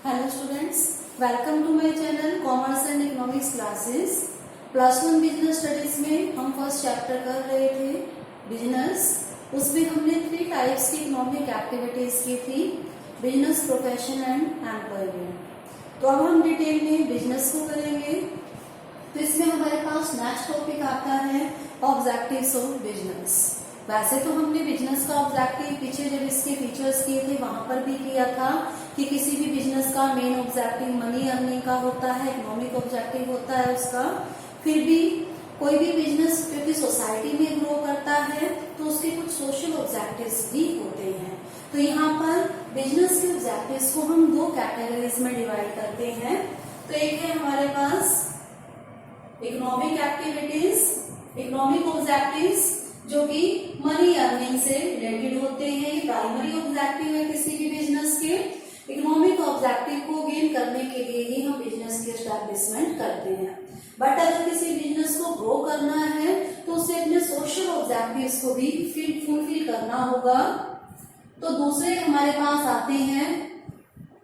Hello students, welcome to my channel commerce and economics classes. Plus one business studies में हम first chapter कर रहे थे business. उसमें हमने 3 टाइप्स की इकोनॉमिक एक्टिविटीज की थी, बिजनेस, प्रोफेशन एंड एम्प्लॉयमेंट। तो अब हम डिटेल में बिजनेस को करेंगे। तो इसमें हमारे पास नेक्स्ट टॉपिक आता है ऑब्जेक्टिव्स ऑफ बिजनेस। वैसे तो हमने बिजनेस का ऑब्जेक्टिव पीछे जब इसके फीचर्स किए थे वहां पर भी किया था कि किसी भी बिजनेस का मेन ऑब्जेक्टिव मनी अर्निंग का होता है, इकोनॉमिक ऑब्जेक्टिव होता है उसका। फिर भी कोई भी बिजनेस क्योंकि सोसाइटी में ग्रो करता है तो उसके कुछ सोशल ऑब्जेक्टिव्स भी होते हैं। तो यहाँ पर बिजनेस के ऑब्जेक्टिव्स को हम 2 कैटेगरीज में डिवाइड करते हैं। तो एक है हमारे पास इकोनॉमिक एक्टिविटीज, इकोनॉमिक ऑब्जेक्टिव्स जो कि मनी अर्निंग से रिलेटेड होते हैं। ये प्राइमरी ऑब्जेक्टिव है किसी भी बिजनेस के। इकोनॉमिक ऑब्जेक्टिव को गेन करने के लिए ही हम बिजनेस की एस्टैब्लिशमेंट करते हैं। बट अगर किसी बिजनेस को ग्रो करना है तो उसे अपने सोशल ऑब्जेक्टिव्स को भी फुलफिल करना होगा। तो दूसरे हमारे पास आते हैं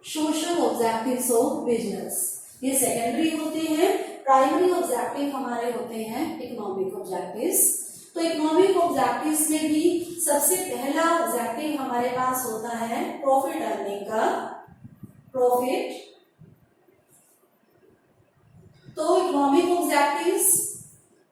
सोशल ऑब्जेक्टिव्स ऑफ बिजनेस। ये सेकेंडरी होते हैं। प्राइमरी ऑब्जेक्टिव हमारे होते हैं इकोनॉमिक ऑब्जेक्टिव्स। तो इकोनॉमिक ऑब्जेक्टिव्स में भी सबसे पहला ऑब्जेक्टिव हमारे पास होता है प्रॉफिट अर्निंग का, प्रॉफिट। तो इकोनॉमिक ऑब्जेक्टिव्स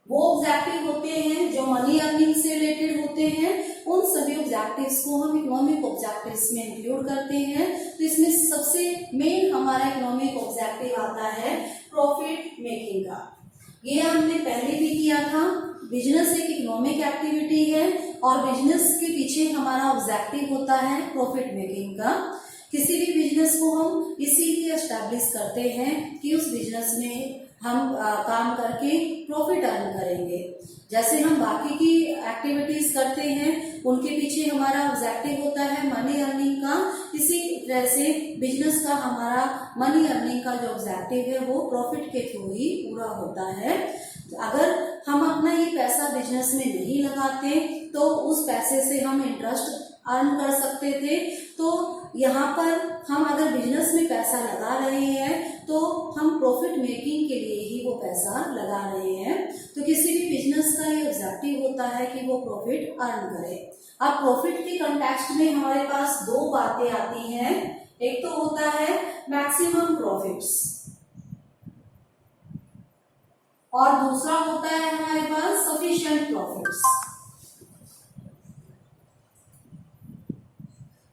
वो ऑब्जेक्टिव होते हैं जो मनी अर्निंग से रिलेटेड होते हैं। उन सभी ऑब्जेक्टिव्स को हम इकोनॉमिक ऑब्जेक्टिव्स में इंक्लूड करते हैं। तो इसमें सबसे मेन हमारा इकोनॉमिक ऑब्जेक्टिव आता है प्रॉफिट मेकिंग का। ये हमने पहले भी किया था। बिजनेस एक इकोनॉमिक एक्टिविटी है और बिजनेस के पीछे हमारा ऑब्जेक्टिव होता है प्रॉफिट मेकिंग का। किसी भी बिजनेस को हम इसीलिए एस्टैब्लिश करते हैं कि उस बिजनेस में हम काम करके प्रॉफिट अर्न करेंगे। जैसे हम बाकी की एक्टिविटीज करते हैं उनके पीछे हमारा ऑब्जेक्टिव होता है मनी अर्निंग का। इसी तरह से बिजनेस का हमारा मनी अर्निंग का जो ऑब्जेक्टिव है वो प्रॉफिट के थ्रू ही पूरा होता है। अगर हम अपना ये पैसा बिजनेस में नहीं लगाते तो उस पैसे से हम इंटरेस्ट अर्न कर सकते थे। तो यहाँ पर हम अगर बिजनेस में पैसा लगा रहे हैं तो हम प्रॉफिट मेकिंग के लिए ही वो पैसा लगा रहे हैं। तो किसी भी बिजनेस का ये ऑब्जेक्टिव होता है कि वो प्रॉफिट अर्न करे। अब प्रॉफिट के कॉन्टेक्स्ट में हमारे पास 2 बातें आती हैं। एक तो होता है मैक्सिमम प्रॉफिट्स और दूसरा होता है हमारे पास सफिशिएंट प्रॉफिट्स।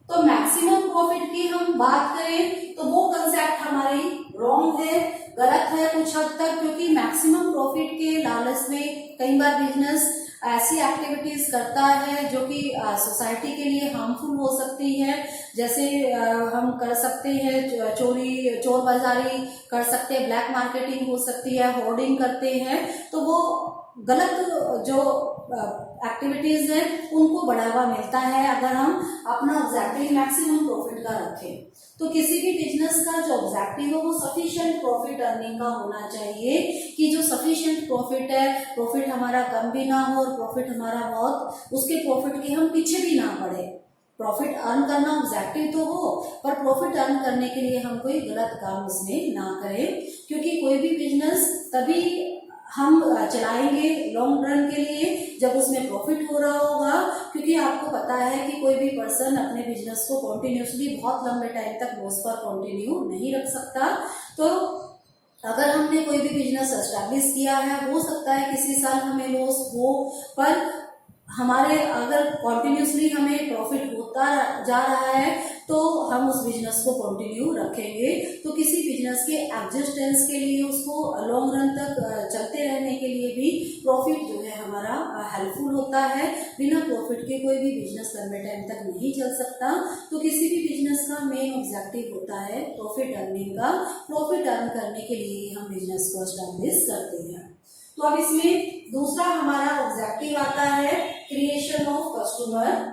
तो मैक्सिमम प्रॉफिट की हम बात करें तो वो कंसेप्ट हमारी रॉन्ग है, गलत है कुछ हद तक, क्योंकि मैक्सिमम प्रॉफिट के लालच में कई बार बिजनेस ऐसी एक्टिविटीज करता है जो कि सोसाइटी के लिए हार्मफुल हो सकती है। जैसे हम कर सकते हैं चोर बाजारी कर सकते हैं, ब्लैक मार्केटिंग हो सकती है, होर्डिंग करते हैं। तो वो गलत जो एक्टिविटीज है उनको बढ़ावा मिलता है अगर हम अपना ऑब्जेक्टिव मैक्सिमम प्रॉफिट का रखें। तो किसी भी बिजनेस का जो ऑब्जेक्टिव है वो सफिशिएंट प्रॉफिट अर्निंग का होना चाहिए कि जो सफिशिएंट प्रॉफिट है, प्रॉफिट हमारा कम भी ना हो और प्रॉफिट हमारा बहुत, उसके प्रॉफिट के हम पीछे भी ना पड़े। प्रॉफिट अर्न करना ऑब्जेक्टिव तो हो पर प्रॉफिट अर्न करने के लिए हम कोई गलत काम उसमें ना करें, क्योंकि कोई भी बिजनेस तभी हम चलाएंगे लॉन्ग रन के लिए जब उसमें प्रॉफिट हो रहा होगा। क्योंकि आपको पता है कि कोई भी पर्सन अपने बिजनेस को कॉन्टिन्यूसली बहुत लंबे टाइम तक लॉस पर कंटिन्यू नहीं रख सकता। तो अगर हमने कोई भी बिजनेस एस्टैब्लिश किया है, हो सकता है किसी साल हमें लॉस हो, पर हमारे अगर कॉन्टिन्यूसली हमें प्रॉफिट होता जा रहा है तो हम उस बिजनेस को कंटिन्यू रखेंगे। तो किसी बिजनेस के एग्जिस्टेंस के लिए, उसको लॉन्ग रन तक चलते रहने के लिए भी प्रॉफिट जो है हमारा हेल्पफुल होता है। बिना प्रॉफिट के कोई भी बिजनेस लंबे टाइम तक नहीं चल सकता। तो किसी भी बिजनेस का मेन ऑब्जेक्टिव होता है प्रॉफिट अर्निंग का। प्रॉफिट अर्न करने के लिए हम बिजनेस को एस्टैब्लिश करते हैं। तो अब इसमें दूसरा हमारा ऑब्जेक्टिव आता है क्रिएशन ऑफ कस्टमर।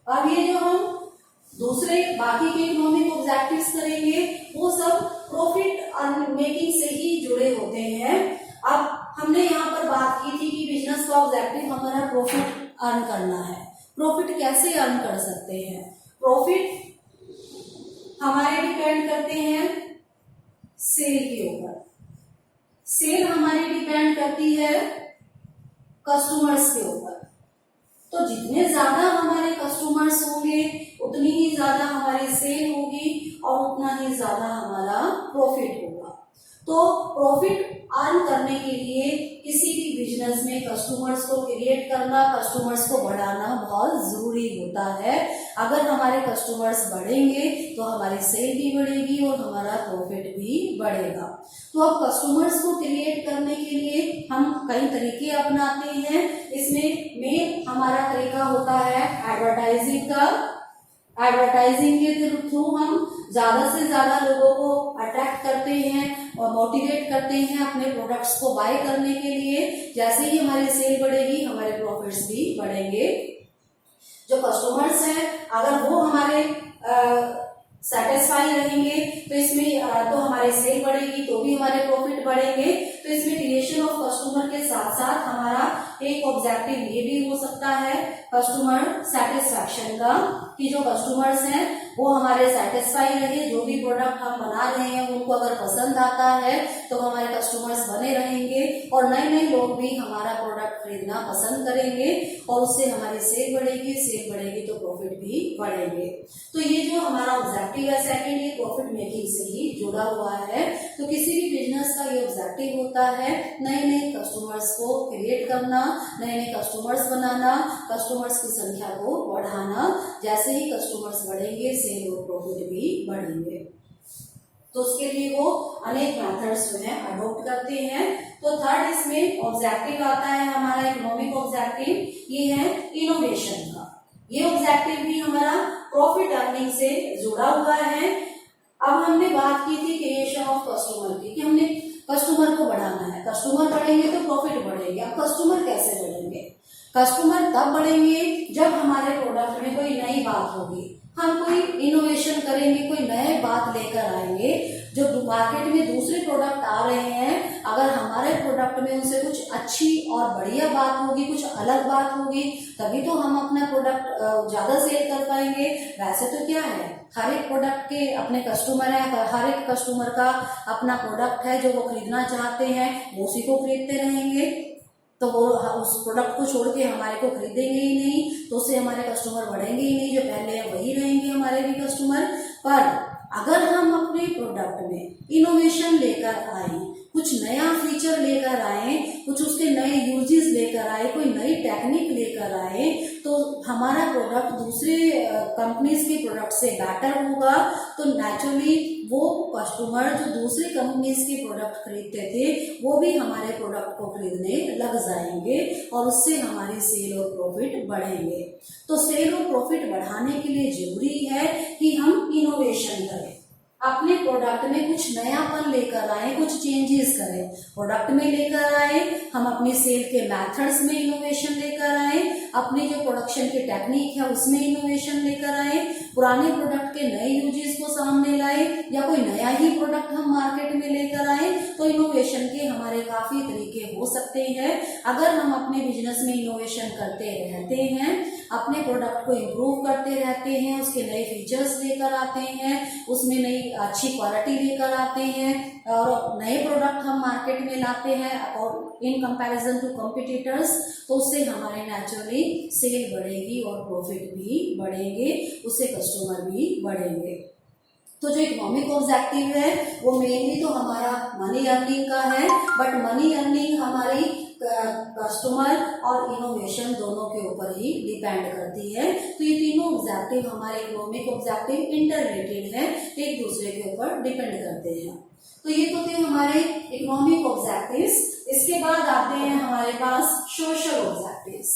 अब ये जो हम दूसरे बाकी के इकोनॉमिक ऑब्जेक्टिव्स करेंगे वो सब प्रॉफिट अर्न मेकिंग से ही जुड़े होते हैं। अब हमने यहाँ पर बात की थी कि बिजनेस का ऑब्जेक्टिव हमारा प्रॉफिट अर्न करना है। प्रॉफिट कैसे अर्न कर सकते हैं? प्रॉफिट हमारे डिपेंड करते हैं सेल के ऊपर। सेल हमारी डिपेंड करती है कस्टमर्स के ऊपर। तो जितने ज्यादा हमारे कस्टमर्स होंगे उतनी ही ज्यादा हमारी सेल होगी और उतना ही ज्यादा हमारा प्रॉफिट होगा। तो प्रॉफिट अर्न करने के लिए किसी भी बिजनेस में कस्टमर्स को क्रिएट करना, कस्टमर्स को बढ़ाना बहुत जरूरी होता है। अगर हमारे कस्टमर्स बढ़ेंगे तो हमारी सेल भी बढ़ेगी और हमारा प्रॉफिट भी बढ़ेगा। तो अब कस्टमर्स को क्रिएट करने के लिए हम कई तरीके अपनाते हैं। इसमें मेन हमारा तरीका होता है एडवर्टाइजिंग का। एडवर्टाइजिंग के थ्रू हम ज्यादा से ज्यादा लोगों को अट्रैक्ट करते हैं और मोटिवेट करते हैं अपने प्रोडक्ट्स को बाय करने के लिए। जैसे ही हमारी सेल बढ़ेगी हमारे प्रॉफिट्स भी बढ़ेंगे। जो कस्टमर्स हैं अगर वो हमारे सेटिस्फाई रहेंगे तो इसमें तो हमारी सेल बढ़ेगी, तो भी हमारे प्रॉफिट बढ़ेंगे। तो इसमें क्रिएशन ऑफ कस्टमर के साथ साथ हमारा एक ऑब्जेक्टिव ये भी हो सकता है कस्टमर सेटिस्फैक्शन का, कि जो कस्टमर्स हैं वो हमारे सेटिस्फाई रहे। जो भी प्रोडक्ट हम बना रहे हैं उनको अगर पसंद आता है तो हमारे कस्टमर्स बने रहेंगे और नए नए लोग भी हमारा प्रोडक्ट खरीदना पसंद करेंगे और उससे हमारी सेल बढ़ेगी। सेल बढ़ेगी तो प्रॉफिट भी बढ़ेंगे। तो ये जो हमारा ऑब्जेक्टिव है सेकंड, ये प्रॉफिट मेकिंग से ही जुड़ा हुआ है। तो किसी भी बिजनेस का ये ऑब्जेक्टिव होता है नए नए कस्टमर्स को क्रिएट करना, नए नए कस्टमर्स बनाना, कस्टमर्स की संख्या को बढ़ाना। जैसे ही कस्टमर्स बढ़ेंगे सेल और प्रॉफिट भी बढ़ेंगे। तो उसके लिए वो अनेक मेथड्स जो है अडॉप्ट करते हैं। तो थर्ड इसमें ऑब्जेक्टिव आता है हमारा इकोनॉमिक ऑब्जेक्टिव, ये है इनोवेशन का। ये ऑब्जेक्टिव भी हमारा प्रॉफिट अर्निंग से जुड़ा हुआ है। अब हमने बात की थी क्रिएशन ऑफ कस्टमर की, कि हमने कस्टमर को बढ़ाना है। कस्टमर बढ़ेंगे तो प्रॉफिट बढ़ेंगे। अब कस्टमर कैसे बढ़ेंगे? कस्टमर तब बढ़ेंगे जब हमारे प्रोडक्ट में कोई नई बात होगी, हम कोई इनोवेशन करेंगे, कोई नए बात लेकर आएंगे। जो मार्केट में दूसरे प्रोडक्ट आ रहे हैं, अगर हमारे प्रोडक्ट में उनसे कुछ अच्छी और बढ़िया बात होगी, कुछ अलग बात होगी, तभी तो हम अपना प्रोडक्ट ज्यादा सेल कर पाएंगे। वैसे तो क्या है, हर एक प्रोडक्ट के अपने कस्टमर है, हर एक कस्टमर का अपना प्रोडक्ट है जो वो खरीदना चाहते हैं, वो उसी को खरीदते रहेंगे। तो वो उस प्रोडक्ट को छोड़ के हमारे को खरीदेंगे ही नहीं, तो उससे हमारे कस्टमर बढ़ेंगे ही नहीं। जो पहले है वही रहेंगे हमारे भी कस्टमर। पर अगर हम अपने प्रोडक्ट में इनोवेशन लेकर आए, कुछ नया फीचर लेकर आए, कुछ उसके नए यूजेस लेकर आए, कोई नई टेक्निक लेकर आए, तो हमारा प्रोडक्ट दूसरे कंपनीज के प्रोडक्ट से बेटर होगा। तो नेचुरली वो कस्टमर जो दूसरे कंपनीज के प्रोडक्ट खरीदते थे वो भी हमारे प्रोडक्ट को खरीदने लग जाएंगे और उससे हमारी सेल और प्रॉफिट बढ़ेंगे। तो सेल और प्रॉफिट बढ़ाने के लिए जरूरी है कि हम इनोवेशन करें, अपने प्रोडक्ट में कुछ नयापन लेकर आए, कुछ चेंजेस करें। प्रोडक्ट में लेकर आए, हम अपनी सेल के मेथड्स में इनोवेशन लेकर आए, अपनी जो प्रोडक्शन की टेक्निक है उसमें इनोवेशन लेकर आए, पुराने प्रोडक्ट के नए यूजेस को सामने लाए, या कोई नया ही प्रोडक्ट हम मार्केट में लेकर आए। तो इनोवेशन के हमारे काफी तरीके हो सकते हैं। अगर हम अपने बिजनेस में इनोवेशन करते रहते हैं, अपने प्रोडक्ट को इम्प्रूव करते रहते हैं, उसके नए फीचर्स लेकर आते हैं, उसमें नई अच्छी क्वालिटी लेकर आते हैं और नए प्रोडक्ट हम मार्केट में लाते हैं और इन कंपैरिजन टू कॉम्पिटिटर्स, तो उससे हमारे नेचुरली सेल बढ़ेगी और प्रॉफिट भी बढ़ेंगे, उससे कस्टमर भी बढ़ेंगे। तो जो इकोनॉमिक ऑब्जेक्टिव है वो मेनली तो हमारा मनी अर्निंग का है, बट मनी अर्निंग हमारी कस्टमर और इनोवेशन दोनों के ऊपर ही डिपेंड करती है। तो ये तीनों ऑब्जेक्टिव हमारे इकोनॉमिक ऑब्जेक्टिव इंटर रिलेटेड है, एक दूसरे के ऊपर डिपेंड करते हैं। तो ये तो थे हमारे इकोनॉमिक ऑब्जेक्टिव्स। इसके बाद आते हैं हमारे पास सोशल ऑब्जेक्टिव्स।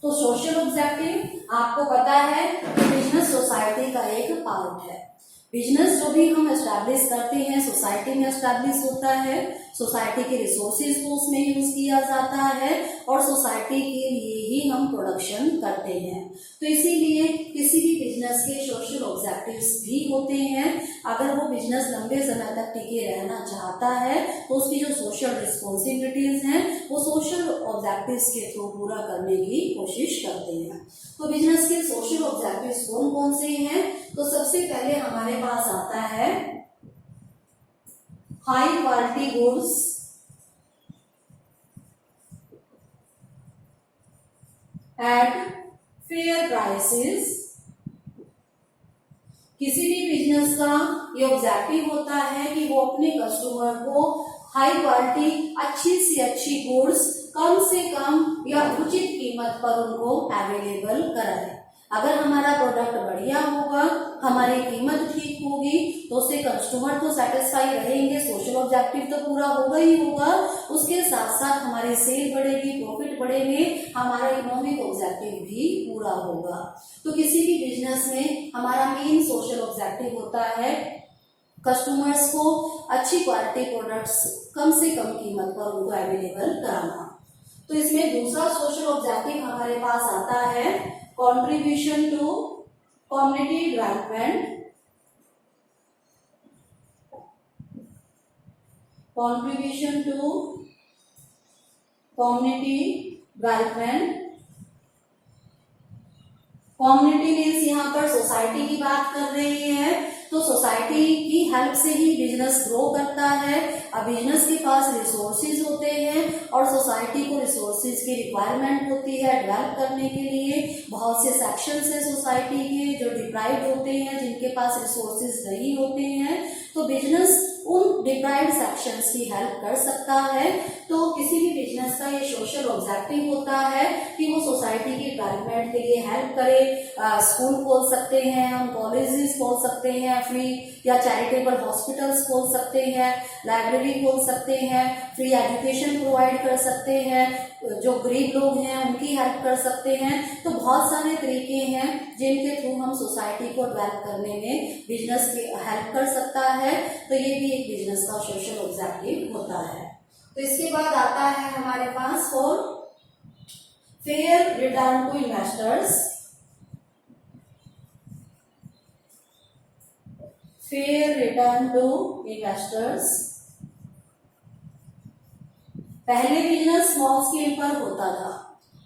तो सोशल ऑब्जेक्टिव आपको पता है कि बिजनेस सोसाइटी का एक पार्ट है। बिजनेस जो भी हम एस्टैब्लिश करते हैं सोसाइटी में एस्टैब्लिश होता है, सोसाइटी के रिसोर्सेज को उसमें यूज किया जाता है और सोसाइटी के लिए ही हम हम प्रोडक्शन करते हैं। तो इसीलिए किसी भी बिजनेस के सोशल ऑब्जेक्टिव्स भी होते हैं। अगर वो बिजनेस लंबे समय तक टिके रहना चाहता है तो उसकी जो सोशल रिस्पॉन्सिबिलिटीज हैं वो सोशल ऑब्जेक्टिव्स के थ्रू पूरा करने की कोशिश करते हैं। तो बिजनेस के सोशल ऑब्जेक्टिव्स कौन कौन से हैं? तो सबसे पहले हमारे पास आता है high quality goods at fair prices. किसी भी बिजनेस का ये ऑब्जेक्टिव होता है कि वो अपने कस्टमर को हाई क्वालिटी अच्छी से अच्छी गुड्स कम से कम या उचित कीमत पर उनको अवेलेबल कराए। अगर हमारा प्रोडक्ट बढ़िया होगा, हमारी कीमत ठीक होगी तो उससे कस्टमर तो सेटिस्फाई रहेंगे, सोशल ऑब्जेक्टिव तो पूरा होगा ही होगा, उसके साथ साथ हमारी सेल बढ़ेगी, प्रॉफिट बढ़ेंगे, हमारा इकोनॉमिक ऑब्जेक्टिव भी पूरा होगा। तो किसी भी बिजनेस में हमारा मेन सोशल ऑब्जेक्टिव होता है कस्टमर्स को अच्छी क्वालिटी प्रोडक्ट्स कम से कम कीमत पर उनको अवेलेबल कराना। तो इसमें दूसरा सोशल ऑब्जेक्टिव हमारे पास आता है contribution to community development. Contribution to community development. Community means यहाँ पर सोसाइटी की बात कर रही है, तो सोसाइटी की हेल्प से ही बिजनेस ग्रो करता है। अब बिजनेस के पास रिसोर्सेज होते हैं और सोसाइटी को रिसोर्सेज की रिक्वायरमेंट होती है डेवलप करने के लिए। बहुत से सेक्शंस है सोसाइटी के जो डिप्राइव्ड होते हैं, जिनके पास रिसोर्सेज नहीं होते हैं, तो बिजनेस उन डिप्राइव्ड सेक्शंस की हेल्प कर सकता है। तो किसी भी बिजनेस का ये सोशल ऑब्जेक्टिव होता है कि वो सोसाइटी की डेवलपमेंट के लिए हेल्प करे। स्कूल खोल सकते हैं, हम कॉलेजेस खोल सकते हैं फ्री, या चैरिटेबल हॉस्पिटल्स खोल सकते हैं, लाइब्रेरी खोल सकते हैं, फ्री एजुकेशन प्रोवाइड कर सकते हैं, जो गरीब लोग हैं उनकी हेल्प कर सकते हैं। तो बहुत सारे तरीके हैं जिनके थ्रू हम सोसाइटी को डेवलप करने में बिजनेस हेल्प कर सकता है। तो ये भी एक बिजनेस का सोशल ऑब्जेक्टिव होता है। तो इसके बाद आता है हमारे पास for fair return to investors. Fair return to investors. पहले बिजनेस स्मॉल स्केल पर होता था,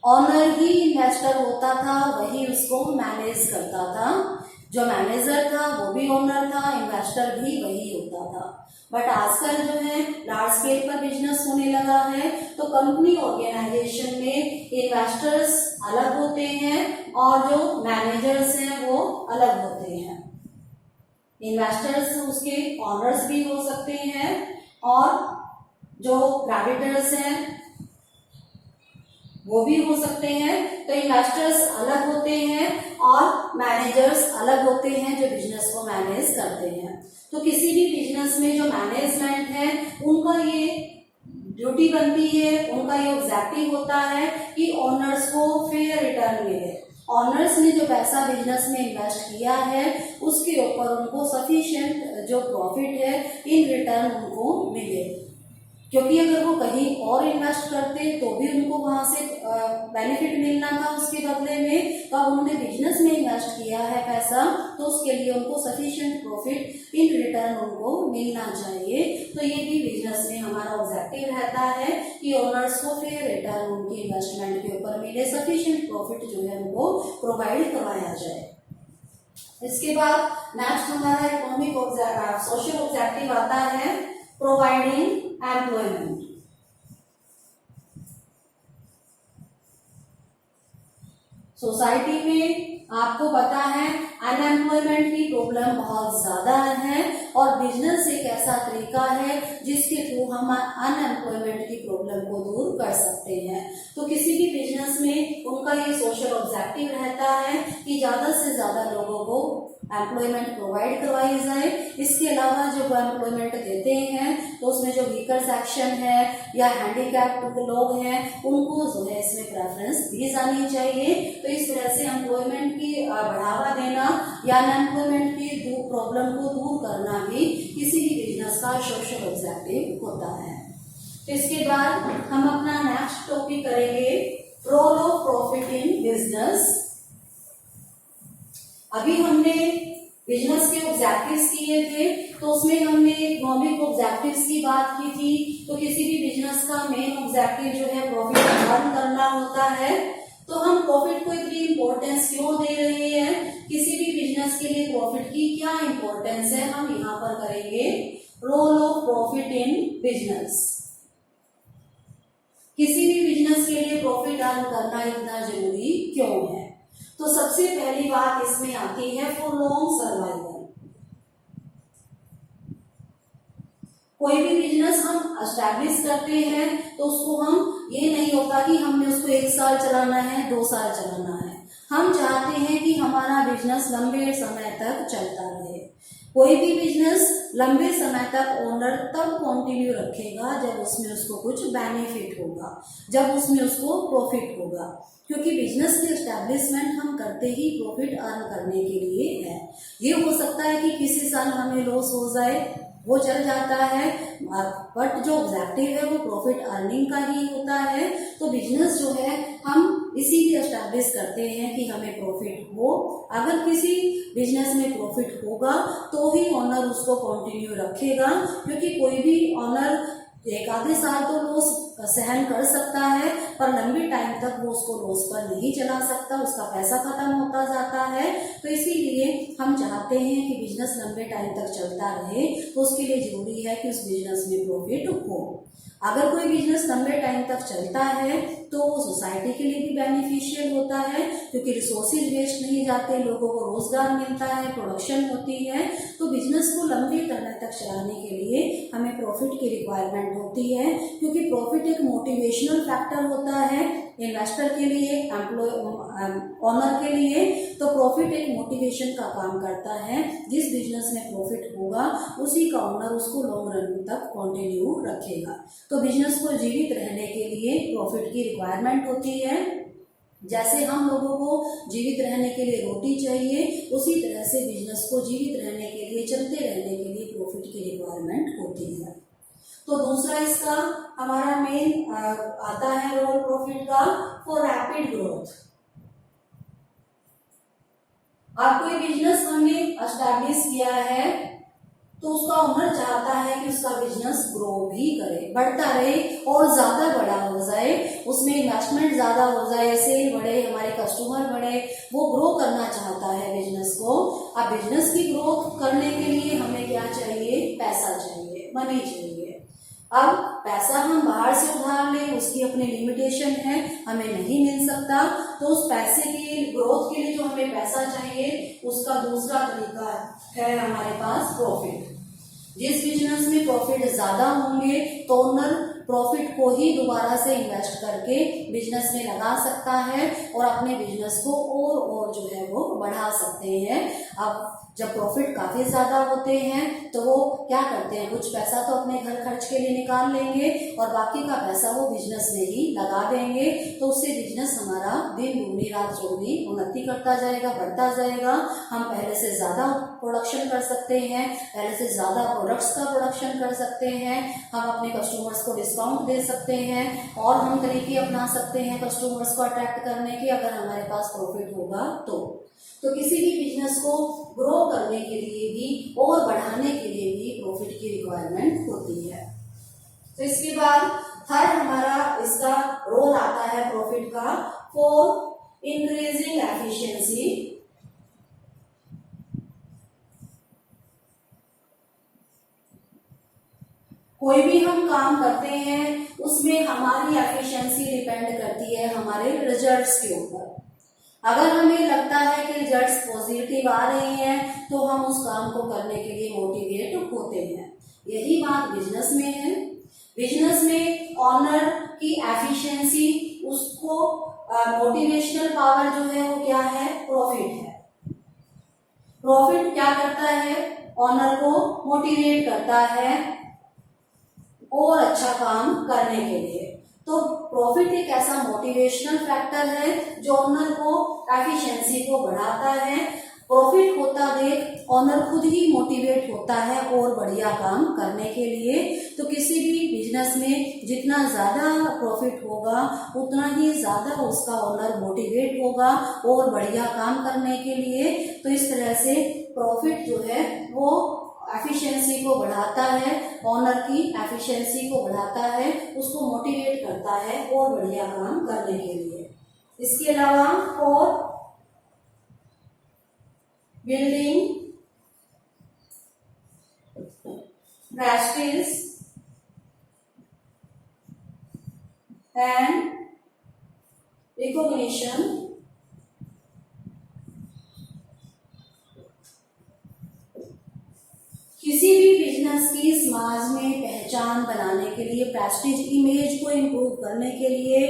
ऑनर ही इन्वेस्टर होता था, वही उसको मैनेज करता था। जो मैनेजर था वो भी ओनर था, इन्वेस्टर भी वही होता था। बट आजकल जो है लार्ज स्केल पर बिजनेस होने लगा है, तो कंपनी ऑर्गेनाइजेशन में इन्वेस्टर्स अलग होते हैं और जो मैनेजर्स हैं वो अलग होते हैं। इन्वेस्टर्स उसके ऑनर्स भी हो सकते हैं और जो क्रेडिटर्स हैं वो भी हो सकते हैं। तो इन्वेस्टर्स अलग होते हैं और मैनेजर्स अलग होते हैं जो बिजनेस को मैनेज करते हैं। तो किसी भी बिजनेस में जो मैनेजमेंट है उनका ये ड्यूटी बनती है, उनका ये ऑब्जेक्टिव होता है कि ओनर्स को फेयर रिटर्न मिले। ऑनर्स ने जो पैसा बिजनेस में इन्वेस्ट किया है उसके ऊपर उनको सफिशिएंट जो प्रॉफिट है इन रिटर्न उनको मिले, क्योंकि अगर वो कहीं और इन्वेस्ट करते तो भी उनको वहां से बेनिफिट मिलना था उसके बदले में। तो अब उन्होंने बिजनेस में इन्वेस्ट किया है पैसा, तो उसके लिए उनको सफिशिएंट प्रॉफिट इन रिटर्न उनको मिलना चाहिए। तो ये भी बिजनेस में हमारा ऑब्जेक्टिव रहता है कि ओनर्स को फेयर रिटर्न उनकी इन्वेस्टमेंट के ऊपर मिले, सफिशिएंट प्रॉफिट जो है उनको प्रोवाइड करवाया जाए। इसके बाद नेक्स्ट हमारा इकोनॉमिक सोशल ऑब्जेक्टिव आता है प्रोवाइडिंग एम्प्लॉयमेंट। सोसाइटी में आपको पता है अनएम्प्लॉयमेंट की प्रॉब्लम बहुत ज्यादा है और बिजनेस एक ऐसा तरीका है जिसके थ्रू हम अनएम्प्लॉयमेंट की प्रॉब्लम को दूर कर सकते हैं। तो किसी भी बिजनेस में उनका ये सोशल ऑब्जेक्टिव रहता है कि ज्यादा से ज्यादा लोगों को एम्प्लॉयमेंट प्रोवाइड करवाई जाए। इसके अलावा जो एम्प्लॉयमेंट देते हैं तो उसमें जो वीकर सेक्शन है या हैंडीकैप्ड लोग हैं उनको जो है इसमें प्रेफरेंस दी जानी चाहिए। तो इस तरह से एम्प्लॉयमेंट की बढ़ावा देना या अनएम्प्लॉयमेंट की प्रॉब्लम को दूर करना भी किसी भी बिजनेस का सोशल ऑब्जेक्टिव होता है। तो इसके बाद हम अपना नेक्स्ट टॉपिक करेंगे role of profit in business. अभी हमने बिजनेस के ऑब्जेक्टिव्स किए थे, तो उसमें हमने इकोनॉमिक ऑब्जेक्टिव्स की बात की थी। तो किसी भी बिजनेस का मेन ऑब्जेक्टिव जो है प्रॉफिट अर्न करना होता है। तो हम प्रॉफिट को इतनी इंपॉर्टेंस क्यों दे रहे हैं, किसी भी बिजनेस के लिए प्रॉफिट की क्या इंपॉर्टेंस है, हम यहाँ पर करेंगे role of profit in business. किसी भी बिजनेस के लिए प्रॉफिट अर्न करना इतना जरूरी क्यों है। तो सबसे पहली बात इसमें आती है फॉर लॉन्ग सर्वाइवल। कोई भी बिजनेस हम एस्टैब्लिश करते हैं तो उसको हम ये नहीं होता कि हमने उसको 1 साल चलाना है, 2 साल चलाना है। हम चाहते हैं कि हमारा बिजनेस लंबे समय तक चलता रहे। कोई भी बिजनेस लंबे समय तक ओनर तब कंटिन्यू रखेगा जब उसमें उसको कुछ बेनिफिट होगा, जब उसमें उसको प्रॉफिट होगा। क्योंकि बिजनेस की एस्टैब्लिशमेंट हम करते ही प्रॉफिट अर्न करने के लिए है। ये हो सकता है कि किसी साल हमें लॉस हो जाए, वो चल जाता है, बट जो ऑब्जेक्टिव है वो प्रॉफिट अर्निंग का ही होता है। तो बिजनेस जो है हम इसीलिए एस्टैब्लिश करते हैं कि हमें प्रॉफिट हो। अगर किसी बिजनेस में प्रॉफिट होगा तो ही ओनर उसको कंटिन्यू रखेगा, क्योंकि कोई भी ओनर 1 आधे साल तो लॉस सहन कर सकता है, पर लंबे टाइम तक वो उसको लॉस पर नहीं चला सकता, उसका पैसा खत्म होता जाता है। तो इसीलिए हम चाहते हैं कि बिजनेस लंबे टाइम तक चलता रहे, तो उसके लिए जरूरी है कि उस बिजनेस में प्रॉफिट हो। अगर कोई बिजनेस लंबे टाइम तक चलता है तो वो सोसाइटी के लिए भी बेनिफिशियल होता है, क्योंकि रिसोर्सेज वेस्ट नहीं जाते, लोगों को रोजगार मिलता है, प्रोडक्शन होती है। तो बिजनेस को लंबे समय तक चलाने के लिए हमें प्रॉफिट की रिक्वायरमेंट होती है, क्योंकि प्रॉफिट एक मोटिवेशनल फैक्टर होता है इन्वेस्टर के लिए, एम्प्लॉय ओनर के लिए। तो प्रॉफिट एक मोटिवेशन का काम करता है। जिस बिजनेस में प्रॉफिट होगा उसी का ओनर उसको लॉन्ग रन तक कंटिन्यू रखेगा। तो बिजनेस को जीवित रहने के लिए प्रॉफिट की रिक्वायरमेंट होती है। जैसे हम लोगों को जीवित रहने के लिए रोटी चाहिए, उसी तरह से बिजनेस को जीवित रहने के लिए, चलते रहने के लिए प्रॉफिट की रिक्वायरमेंट होती है। तो दूसरा इसका हमारा मेन आता है रोल प्रॉफिट का फॉर रैपिड ग्रोथ। अब कोई बिजनेस हमने एस्टैब्लिश किया है तो उसका ओनर चाहता है कि उसका बिजनेस ग्रो भी करे, बढ़ता रहे और ज्यादा बड़ा हो जाए, उसमें इन्वेस्टमेंट ज्यादा हो जाए, सेल बढ़े, हमारे कस्टमर बढ़े, वो ग्रो करना चाहता है बिजनेस को। अब बिजनेस की ग्रोथ करने के लिए हमें क्या चाहिए, पैसा चाहिए, मनी चाहिए। अब पैसा हम बाहर से उधार लें, उसकी अपनी लिमिटेशन है, हमें नहीं मिल सकता। तो उस पैसे की ग्रोथ के लिए जो हमें पैसा चाहिए, उसका दूसरा तरीका है हमारे पास प्रॉफिट। जिस बिजनेस में प्रॉफिट ज्यादा होंगे तो ओनर प्रॉफिट को ही दोबारा से इन्वेस्ट करके बिजनेस में लगा सकता है और अपने बिजनेस को और जो है वो बढ़ा सकते हैं। अब जब प्रॉफिट काफी ज्यादा होते हैं तो वो क्या करते हैं, कुछ पैसा तो अपने घर खर्च के लिए निकाल लेंगे और बाकी का पैसा वो बिजनेस में ही लगा देंगे। तो उससे बिजनेस हमारा दिन दूनी रात चौगुनी उन्नति करता जाएगा, बढ़ता जाएगा। हम पहले से ज्यादा प्रोडक्शन कर सकते हैं, पहले से ज्यादा प्रोडक्ट्स का प्रोडक्शन कर सकते हैं, हम अपने कस्टमर्स को डिस्काउंट दे सकते हैं और हम तरीके अपना सकते हैं कस्टमर्स को अट्रैक्ट करने के, अगर हमारे पास प्रॉफिट होगा तो किसी भी बिजनेस को ग्रो करने के लिए भी और बढ़ाने के लिए भी प्रॉफिट की रिक्वायरमेंट होती है। तो इसके बाद थर्ड हमारा इसका रोल आता है प्रॉफिट का फॉर इंक्रीजिंग एफिशिएंसी। कोई भी हम काम करते हैं उसमें हमारी एफिशिएंसी डिपेंड करती है हमारे रिजल्ट्स के ऊपर। अगर हमें लगता है कि रिजल्ट्स पॉजिटिव आ रहे हैं तो हम उस काम को करने के लिए मोटिवेट होते हैं। यही बात बिजनेस में है। बिजनेस में ऑनर की एफिशिएंसी, उसको मोटिवेशनल पावर जो है वो क्या है, प्रॉफिट है। प्रॉफिट क्या करता है, ऑनर को मोटिवेट करता है और अच्छा काम करने के लिए। तो प्रॉफिट एक ऐसा मोटिवेशनल फैक्टर है जो ओनर को एफिशिएंसी को बढ़ाता है प्रॉफिट होता देख ऑनर खुद ही मोटिवेट होता है और बढ़िया काम करने के लिए। तो किसी भी बिजनेस में जितना ज्यादा प्रॉफिट होगा उतना ही ज्यादा उसका ऑनर मोटिवेट होगा और बढ़िया काम करने के लिए। तो इस तरह से प्रॉफिट जो है वो एफिशिएंसी को बढ़ाता है, ऑनर की एफिशिएंसी को बढ़ाता है, उसको मोटिवेट करता है और बढ़िया काम करने के लिए। इसके अलावा और building prestige and recognition किसी भी बिजनेस की समाज में पहचान बनाने के लिए, प्रेस्टीज इमेज को इम्प्रूव करने के लिए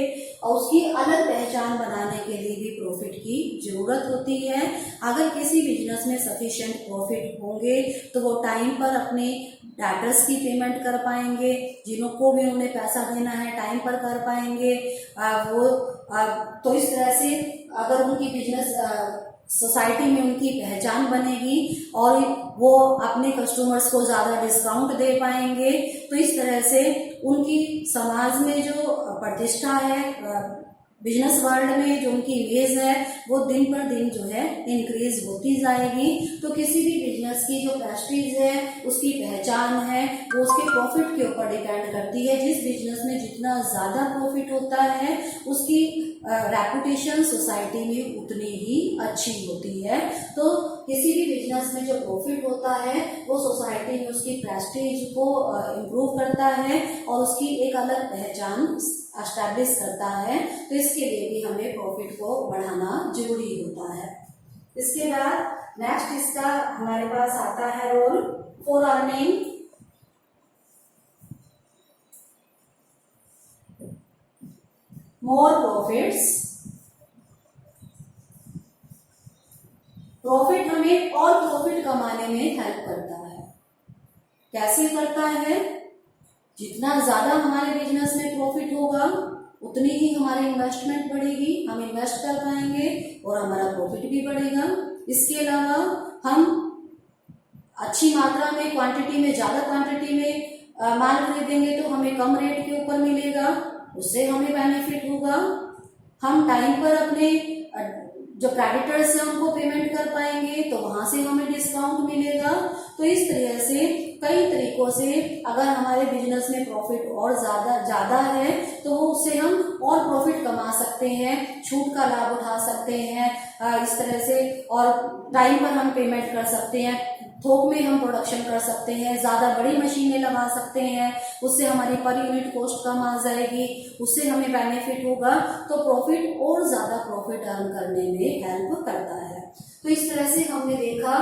और उसकी अलग पहचान बनाने के लिए भी प्रॉफिट की जरूरत होती है। अगर किसी बिजनेस में सफिशिएंट प्रॉफिट होंगे तो वो टाइम पर अपने डेटर्स की पेमेंट कर पाएंगे, जिनको भी उन्हें पैसा देना है टाइम पर कर पाएंगे। तो इस तरह से अगर उनकी बिजनेस सोसाइटी में उनकी पहचान बनेगी और वो अपने कस्टमर्स को ज्यादा डिस्काउंट दे पाएंगे। तो इस तरह से उनकी समाज में जो प्रतिष्ठा है, बिजनेस वर्ल्ड में जो उनकी इमेज है वो दिन पर दिन जो है इंक्रीज होती जाएगी। तो किसी भी बिजनेस की जो प्रेस्टीज है, उसकी पहचान है, वो उसके प्रॉफिट के ऊपर डिपेंड करती है। जिस बिजनेस में जितना ज्यादा प्रॉफिट होता है उसकी रेपुटेशन सोसाइटी में उतनी ही अच्छी होती है। तो किसी भी बिजनेस में जो प्रॉफिट होता है वो सोसाइटी में उसकी प्रेस्टीज को इम्प्रूव करता है और उसकी एक अलग पहचान एस्टैब्लिश करता है। तो इसके लिए भी हमें प्रॉफिट को बढ़ाना जरूरी होता है। इसके बाद नेक्स्ट इसका हमारे पास आता है role for earning more profits. Profit हमें और प्रॉफिट कमाने में हेल्प करता है। कैसे करता है? जितना ज्यादा हमारे बिजनेस में प्रॉफिट होगा उतनी ही हमारी इन्वेस्टमेंट बढ़ेगी, हम इन्वेस्ट कर पाएंगे और हमारा प्रॉफिट भी बढ़ेगा। इसके अलावा हम अच्छी मात्रा में, क्वांटिटी में, ज्यादा क्वांटिटी में माल खरीदेंगे तो हमें कम रेट के ऊपर मिलेगा, उससे हमें बेनिफिट होगा। हम टाइम पर अपने जो क्रेडिटर्स हैं उनको पेमेंट कर पाएंगे तो वहां से हमें डिस्काउंट मिलेगा। तो इस तरह से कई तरीकों से अगर हमारे बिजनेस में प्रॉफिट और ज्यादा है तो उससे हम और प्रॉफिट कमा सकते हैं, छूट का लाभ उठा सकते हैं इस तरह से, और टाइम पर हम पेमेंट कर सकते हैं, थोक में हम प्रोडक्शन कर सकते हैं, ज्यादा बड़ी मशीनें लगा सकते हैं, उससे हमारी पर यूनिट कॉस्ट कम आ जाएगी, उससे हमें बेनिफिट होगा। तो प्रॉफिट और ज्यादा प्रॉफिट अर्न करने में हेल्प करता है। तो इस तरह से हमने देखा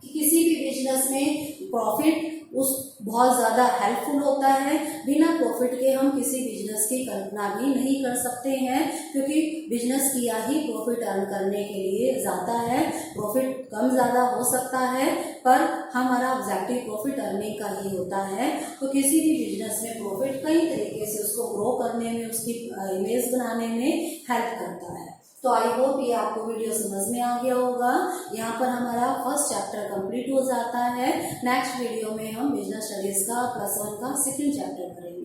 कि किसी भी बिजनेस में प्रॉफिट बहुत ज्यादा हेल्पफुल होता है। बिना प्रॉफिट के हम किसी बिजनेस की कल्पना भी नहीं कर सकते हैं, क्योंकि बिजनेस किया ही प्रॉफिट अर्न करने के लिए जाता है। प्रॉफिट कम ज्यादा हो सकता है पर हमारा ऑब्जेक्टिव प्रॉफिट अर्निंग का ही होता है। तो किसी भी बिजनेस में प्रॉफिट कई तरीके से उसको ग्रो करने में, उसकी इमेज बनाने में हेल्प करता है। तो आई होप ये आपको वीडियो समझ में आ गया होगा। यहाँ पर हमारा फर्स्ट चैप्टर कंप्लीट हो जाता है। नेक्स्ट वीडियो में हम बिजनेस स्टडीज का +1 का सेकंड चैप्टर करेंगे।